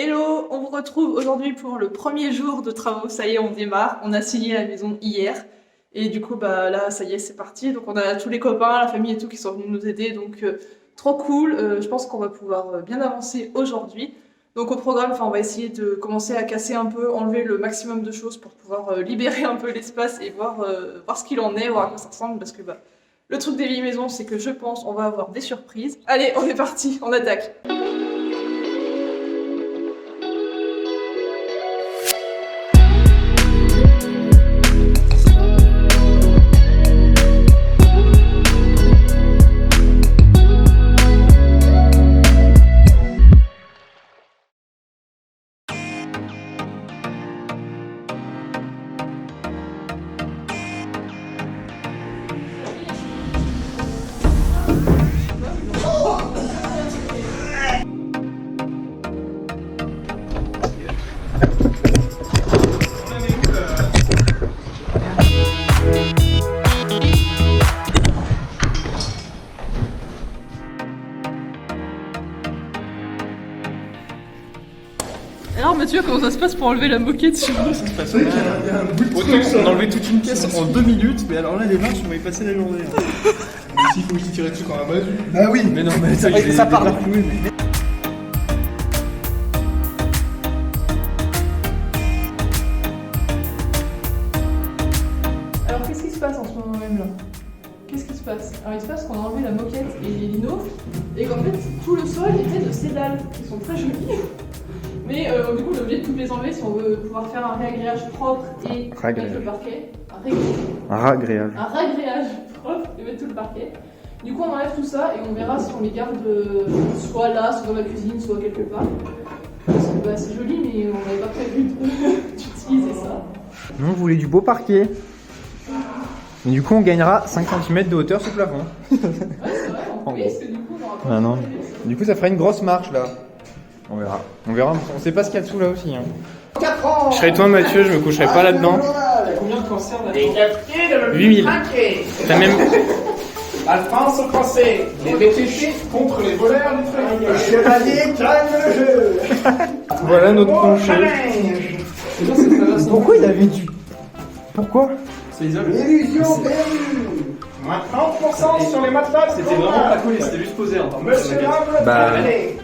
Hello, on vous retrouve aujourd'hui pour le premier jour de travaux. Ça y est, on démarre. On a signé la maison hier. Et du coup, bah là, ça y est, c'est parti. Donc on a tous les copains, la famille et tout qui sont venus nous aider. Donc trop cool. Je pense qu'on va pouvoir bien avancer aujourd'hui. Donc au programme, on va essayer de commencer à casser un peu, enlever le maximum de choses pour pouvoir libérer un peu l'espace et voir ce qu'il en est, voir à quoi ça ressemble. Parce que le truc des vieilles maisons, c'est que je pense on va avoir des surprises. Allez, on est parti, on attaque. Alors Mathieu, comment ça se passe pour enlever la moquette sur Ça se passe il y a un bout de truc, on a enlevé toute une pièce en 2 minutes, mais alors là les marches on va y passer la journée. Mais s'il faut aussi tirer dessus quand même. Bah oui. Mais non mais ça part là. Alors qu'est-ce qui se passe en ce moment même là? Qu'est-ce qui se passe? Alors il se passe qu'on a enlevé la moquette et les linos, et qu'en fait tout le sol était de ces dalles, qui sont très jolies. Mais du coup on est obligé de toutes les enlever si on veut pouvoir faire un réagréage propre et mettre le parquet. Un ragréage propre et mettre tout le parquet. Du coup on enlève tout ça et on verra si on les garde soit là, soit dans la cuisine, soit quelque part. Parce que c'est joli mais on n'avait pas prévu d'utiliser ça. Nous on voulait du beau parquet. Mais du coup on gagnera 5 cm de hauteur sous plafond. Ouais c'est vrai, en plus, parce que du coup on aura pas Ah non. Du coup ça fera une grosse marche là. On verra. On sait pas ce qu'il y a dessous là aussi. Hein. 4 ans. Je serais toi Mathieu, je me coucherais pas là-dedans. Il y a combien de cancers là-dedans? 8000. T'as même... Alphonse français, les BTG contre les voleurs du trésor. Chevalier, calme le jeu. Voilà notre plancher. Pourquoi il avait du... Pourquoi? C'est isolé. Illusion perdue. Moins 30% sur les matelas. C'était vraiment pas collé, c'était juste posé. Monsieur Humble, Bah... allez.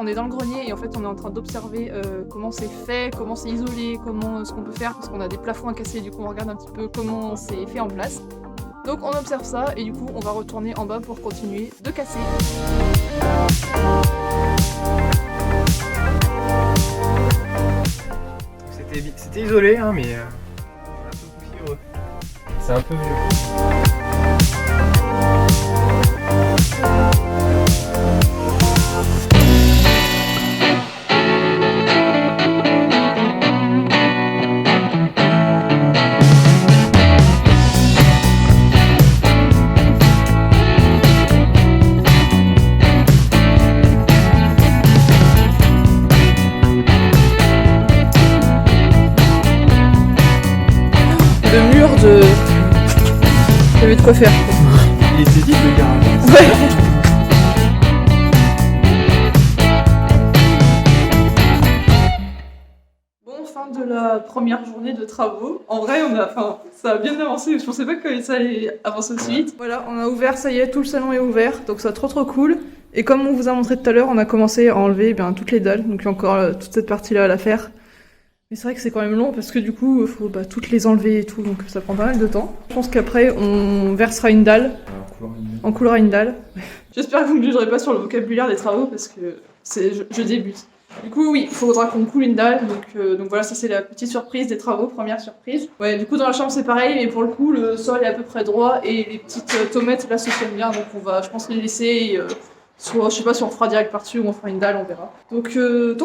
On est dans le grenier et en fait on est en train d'observer comment c'est fait, comment c'est isolé, comment ce qu'on peut faire parce qu'on a des plafonds à casser, du coup on regarde un petit peu comment c'est fait en place. Donc on observe ça et du coup on va retourner en bas pour continuer de casser. C'était isolé hein mais un peu poussiéreux. C'est un peu vieux. de avait de quoi faire. Il était vite le garage. Ouais. Bon, fin de la première journée de travaux. En vrai, ça a bien avancé. Je pensais pas que ça allait avancer aussi vite. Voilà, on a ouvert, ça y est, tout le salon est ouvert. Donc ça trop cool. Et comme on vous a montré tout à l'heure, on a commencé à enlever toutes les dalles. Donc il y a encore toute cette partie-là à la faire. Mais c'est vrai que c'est quand même long parce que du coup, il faut toutes les enlever et tout. Donc ça prend pas mal de temps. Je pense qu'après, on versera une dalle. On coulera une dalle. J'espère que vous ne me jugerez pas sur le vocabulaire des travaux parce que je débute. Du coup, oui, il faudra qu'on coule une dalle. Donc voilà, ça c'est la petite surprise des travaux, première surprise. Ouais, du coup, dans la chambre c'est pareil, mais pour le coup, le sol est à peu près droit et les petites tomates là se tiennent bien. Donc on va, je pense, les laisser. Soit, je sais pas si on fera direct par-dessus ou on fera une dalle, on verra. Donc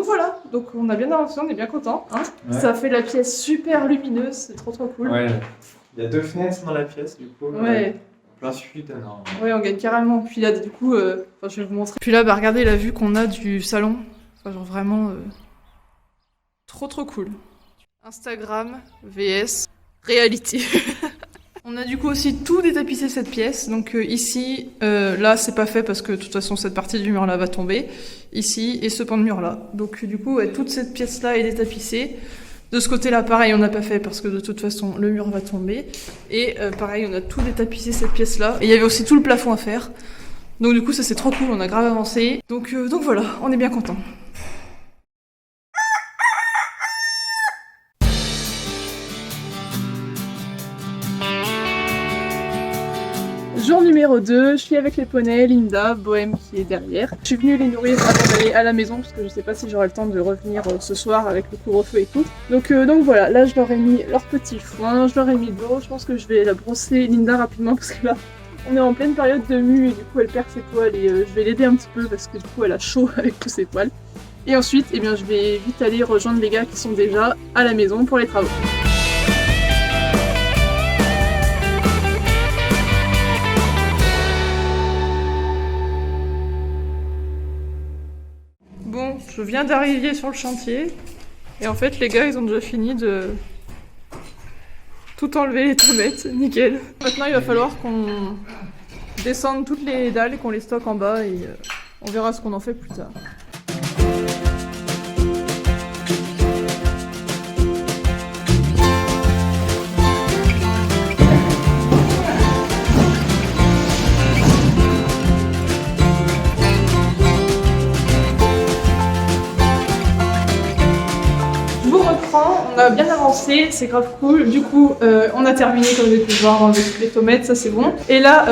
voilà, donc on a bien avancé, on est bien content. Hein, ouais. Ça fait la pièce super lumineuse, c'est trop cool. Ouais, il y a 2 fenêtres dans la pièce, du coup. Ouais. Plein sud, non. Ouais, on gagne carrément. Puis là, du coup, je vais vous montrer. Puis là, regardez la vue qu'on a du salon. Enfin, genre vraiment trop cool. Instagram, VS, réalité. On a du coup aussi tout détapissé cette pièce. Donc ici, là c'est pas fait parce que de toute façon cette partie du mur là va tomber. Ici et ce pan de mur là. Donc du coup, toute cette pièce là est détapissée. De ce côté là, pareil, on n'a pas fait parce que de toute façon le mur va tomber. Et pareil, on a tout détapissé cette pièce là. Et il y avait aussi tout le plafond à faire. Donc du coup, ça c'est trop cool, on a grave avancé. Donc voilà, on est bien content. Jour numéro 2, je suis avec les poneys, Linda, Bohème qui est derrière. Je suis venue les nourrir avant d'aller à la maison parce que je sais pas si j'aurai le temps de revenir ce soir avec le couvre-feu et tout. Donc voilà, là je leur ai mis leur petit foin, je leur ai mis de l'eau. Je pense que je vais la brosser Linda rapidement parce que là on est en pleine période de mue et du coup elle perd ses poils et je vais l'aider un petit peu parce que du coup elle a chaud avec tous ses poils. Et ensuite, je vais vite aller rejoindre les gars qui sont déjà à la maison pour les travaux. Bon, je viens d'arriver sur le chantier et en fait les gars ils ont déjà fini de tout enlever les tomates, nickel. Maintenant il va falloir qu'on descende toutes les dalles et qu'on les stocke en bas et on verra ce qu'on en fait plus tard. On a bien avancé, c'est grave cool. Du coup, on a terminé, comme vous avez pu voir, avec toutes les tomates, ça c'est bon. Et là,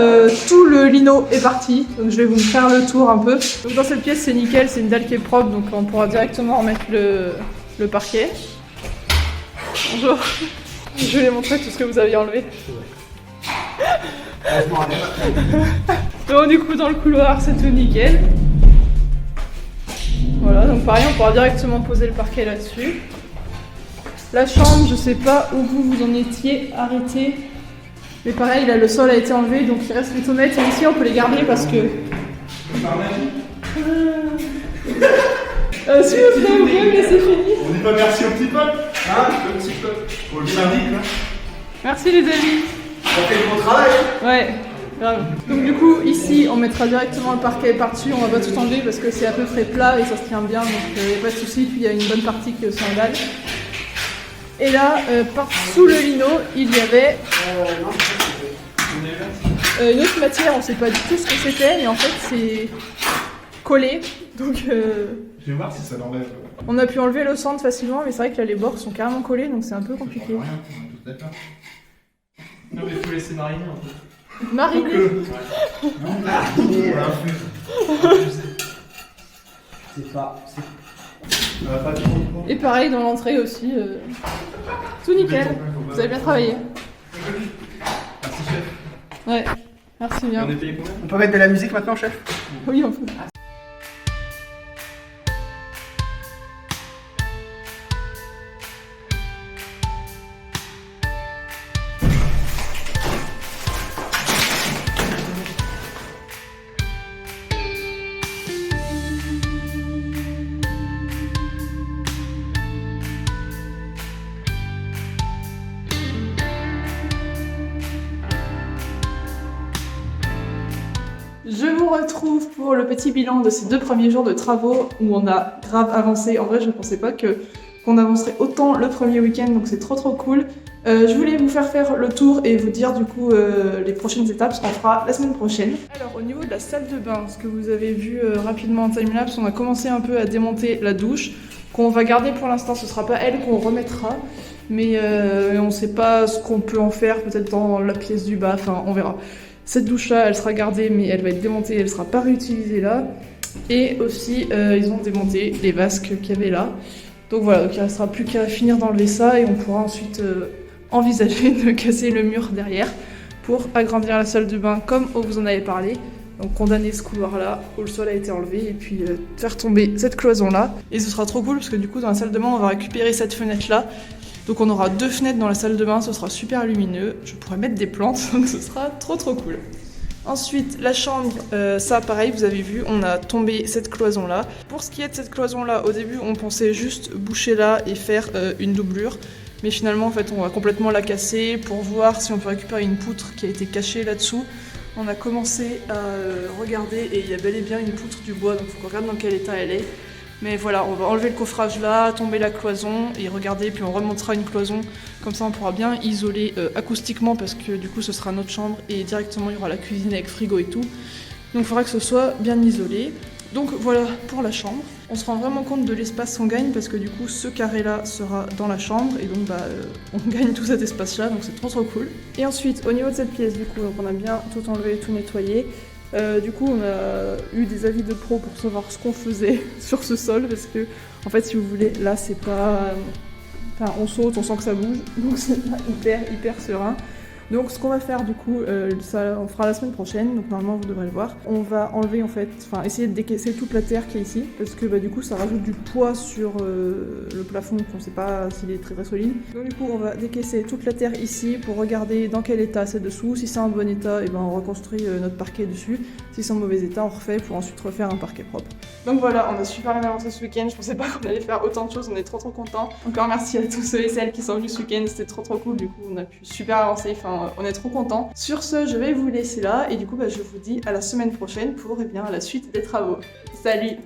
tout le lino est parti. Donc je vais vous faire le tour un peu. Donc dans cette pièce, c'est nickel, c'est une dalle qui est propre, donc on pourra directement remettre le parquet. Bonjour. Je vais montrer tout ce que vous aviez enlevé. Donc du coup, dans le couloir, c'est tout nickel. Voilà, donc pareil, on pourra directement poser le parquet là-dessus. La chambre, je sais pas où vous en étiez arrêté. Mais pareil, là le sol a été enlevé, donc il reste les tomates. Et ici, on peut les garder parce que... Si vous pouvez, mais c'est fini. On dit pas merci au petit peuple. Hein, le petit peuple. Pour le syndic, là. Merci les amis. On fait le bon travail. Ouais, grave. Donc du coup, ici, on mettra directement le parquet par-dessus. On va pas tout enlever parce que c'est à peu près plat et ça se tient bien, donc il n'y a pas de souci. Puis il y a une bonne partie qui est aussi en dalle. Et là, par-sous le lino, il y avait une autre matière, on ne sait pas du tout ce que c'était, mais en fait c'est collé. Donc, je vais voir si ça l'enlève. On a pu enlever le centre facilement, mais c'est vrai que là les bords sont carrément collés, donc c'est un peu compliqué. Non mais il faut laisser mariner en fait. Mariner. C'est pas... Et pareil dans l'entrée aussi, tout nickel, vous avez bien travaillé. Merci chef. Ouais, merci bien. On est payé combien ? On peut mettre de la musique maintenant, chef ? Oui, on peut. retrouve pour le petit bilan de ces 2 premiers jours de travaux où on a grave avancé. En vrai, je pensais pas qu'on avancerait autant le premier week-end, donc c'est trop cool. Je voulais vous faire le tour et vous dire du coup les prochaines étapes, ce qu'on fera la semaine prochaine. Alors au niveau de la salle de bain, ce que vous avez vu rapidement en timelapse, on a commencé un peu à démonter la douche, qu'on va garder pour l'instant, ce sera pas elle qu'on remettra, mais on sait pas ce qu'on peut en faire, peut-être dans la pièce du bas, enfin on verra. Cette douche-là, elle sera gardée, mais elle va être démontée, elle sera pas réutilisée là. Et aussi, ils ont démonté les vasques qu'il y avait là. Donc voilà, donc il ne restera plus qu'à finir d'enlever ça et on pourra ensuite envisager de casser le mur derrière pour agrandir la salle de bain comme vous en avez parlé. Donc condamner ce couloir-là où le sol a été enlevé et puis faire tomber cette cloison-là. Et ce sera trop cool parce que du coup dans la salle de bain, on va récupérer cette fenêtre-là. Donc on aura 2 fenêtres dans la salle de bain, ce sera super lumineux. Je pourrais mettre des plantes, donc ce sera trop cool. Ensuite, la chambre, ça pareil, vous avez vu, on a tombé cette cloison-là. Pour ce qui est de cette cloison-là, au début, on pensait juste boucher là et faire une doublure. Mais finalement, en fait, on va complètement la casser pour voir si on peut récupérer une poutre qui a été cachée là-dessous. On a commencé à regarder et il y a bel et bien une poutre du bois, donc il faut qu'on regarde dans quel état elle est. Mais voilà, on va enlever le coffrage là, tomber la cloison et regarder, puis on remontera une cloison. Comme ça, on pourra bien isoler acoustiquement parce que du coup, ce sera notre chambre et directement, il y aura la cuisine avec frigo et tout. Donc, il faudra que ce soit bien isolé. Donc, voilà pour la chambre. On se rend vraiment compte de l'espace qu'on gagne parce que du coup, ce carré-là sera dans la chambre et donc, on gagne tout cet espace-là, donc c'est trop cool. Et ensuite, au niveau de cette pièce, du coup, donc on a bien tout enlevé, tout nettoyé. Du coup, on a eu des avis de pros pour savoir ce qu'on faisait sur ce sol parce que, en fait, si vous voulez, là, c'est pas... Enfin, on saute, on sent que ça bouge, donc c'est pas hyper serein. Donc, ce qu'on va faire, du coup, ça, on fera la semaine prochaine, donc normalement, vous devrez le voir. On va enlever, en fait, enfin, essayer de décaisser toute la terre qui est ici, parce que, du coup, ça rajoute du poids sur le plafond, qu'on sait pas s'il est très solide. Donc, du coup, on va décaisser toute la terre ici pour regarder dans quel état c'est dessous. Si c'est en bon état, et on reconstruit notre parquet dessus. Si c'est en mauvais état, on refait pour ensuite refaire un parquet propre. Donc voilà, on a super bien avancé ce week-end. Je pensais pas qu'on allait faire autant de choses, on est trop contents. Encore merci à tous ceux et celles qui sont venus ce week-end, c'était trop cool. Du coup, on a pu super avancer, enfin, on est trop contents. Sur ce, je vais vous laisser là et du coup, je vous dis à la semaine prochaine pour la suite des travaux. Salut!